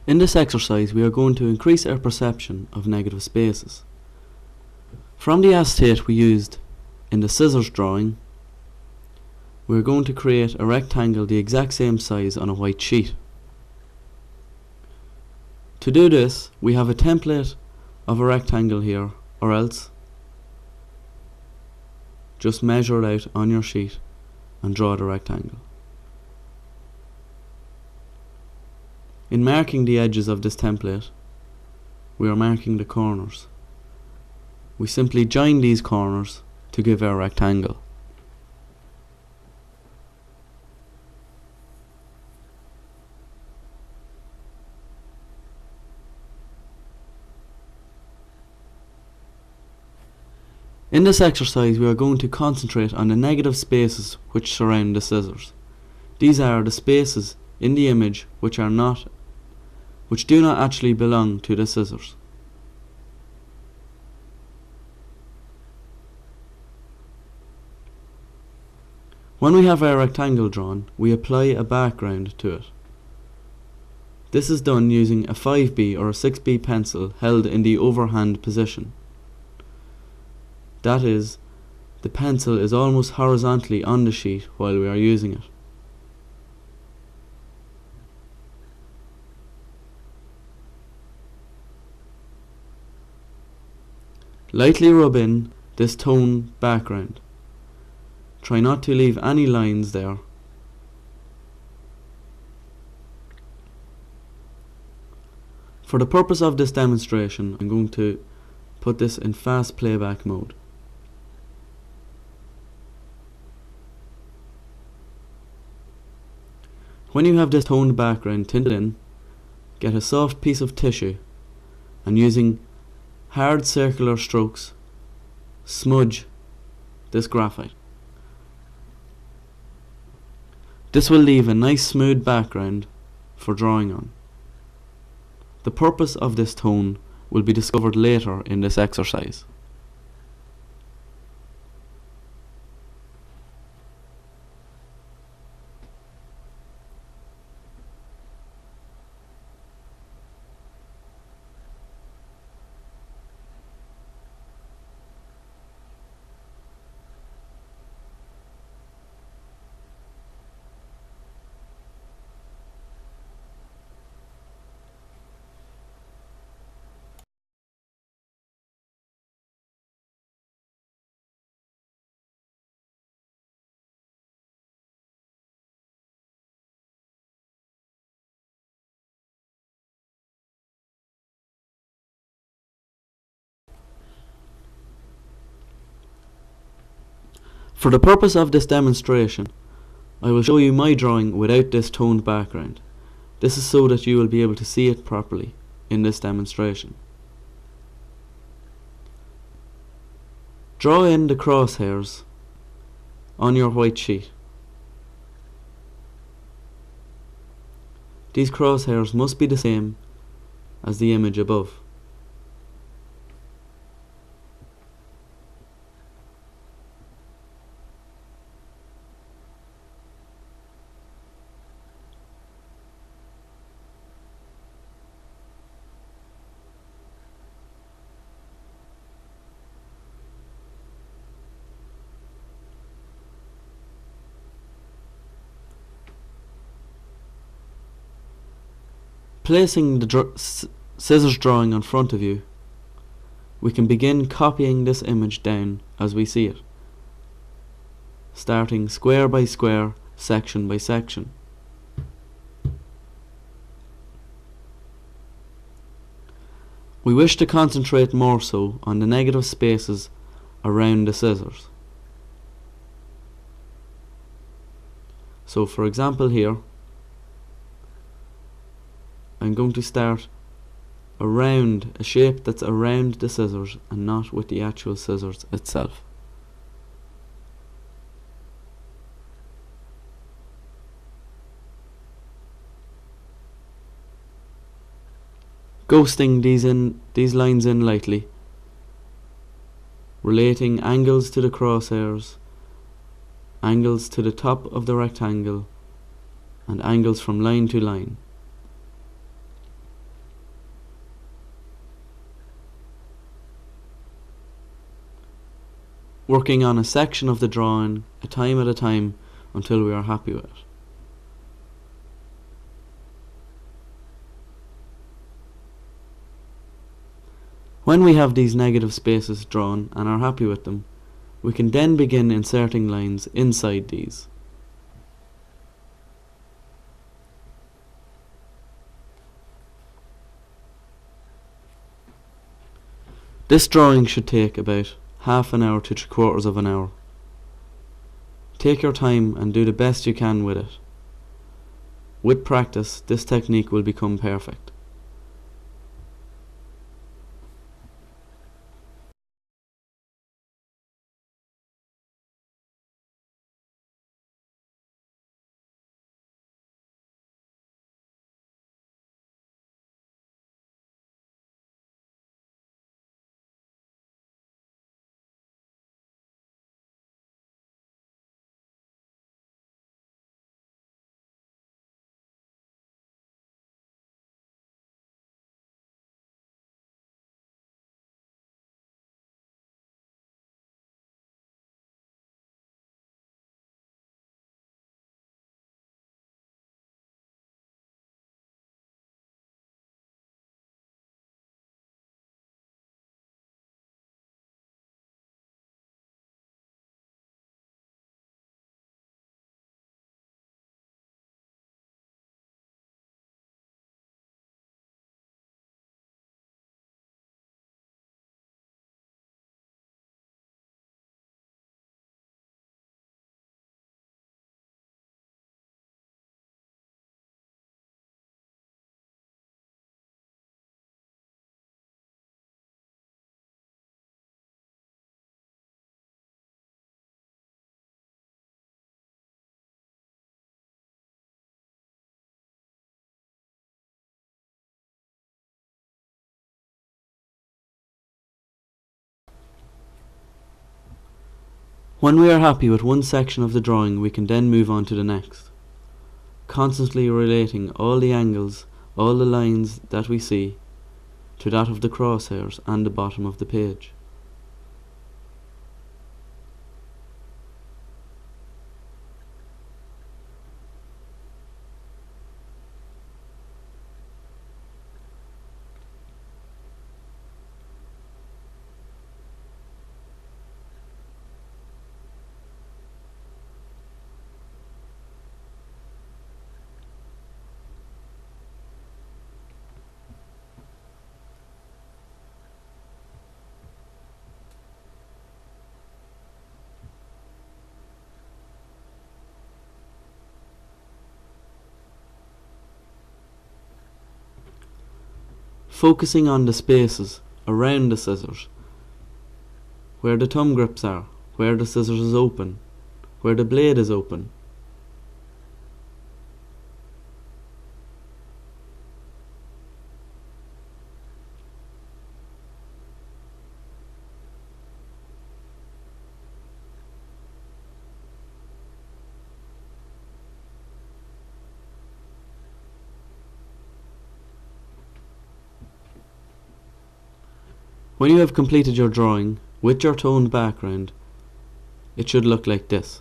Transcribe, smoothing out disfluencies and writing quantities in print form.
In this exercise, we are going to increase our perception of negative spaces. From the acetate we used in the scissors drawing, we are going to create a rectangle the exact same size on a white sheet. To do this, we have a template of a rectangle here, or else just measure it out on your sheet and draw the rectangle. In marking the edges of this template, we are marking the corners. We simply join these corners to give our rectangle. In this exercise, we are going to concentrate on the negative spaces which surround the scissors. These are the spaces in the image which do not actually belong to the scissors. When we have our rectangle drawn, we apply a background to it. This is done using a 5B or a 6B pencil held in the overhand position. That is, the pencil is almost horizontally on the sheet while we are using it. Lightly rub in this tone background. Try not to leave any lines there. For the purpose of this demonstration, I'm going to put this in fast playback mode. When you have this toned background tinted in, get a soft piece of tissue and using hard circular strokes, smudge this graphite. This will leave a nice smooth background for drawing on. The purpose of this tone will be discovered later in this exercise. For the purpose of this demonstration, I will show you my drawing without this toned background. This is so that you will be able to see it properly in this demonstration. Draw in the crosshairs on your white sheet. These crosshairs must be the same as the image above. Placing the scissors drawing in front of you, we can begin copying this image down as we see it, starting square by square, section by section. We wish to concentrate more so on the negative spaces around the scissors. So for example here, I'm going to start around a shape that's around the scissors and not with the actual scissors itself. Ghosting these lines in lightly, relating angles to the crosshairs, angles to the top of the rectangle, and angles from line to line. working on a section of the drawing a time at a time until we are happy with it. When we have these negative spaces drawn and are happy with them, we can then begin inserting lines inside these. This drawing should take about half an hour to 3/4 of an hour. Take your time and do the best you can with it. With practice, this technique will become perfect. When we are happy with one section of the drawing, we can then move on to the next, constantly relating all the angles, all the lines that we see, to that of the crosshairs and the bottom of the page. Focusing on the spaces around the scissors, where the thumb grips are, where the scissors is open, where the blade is open. When you have completed your drawing with your toned background, it should look like this.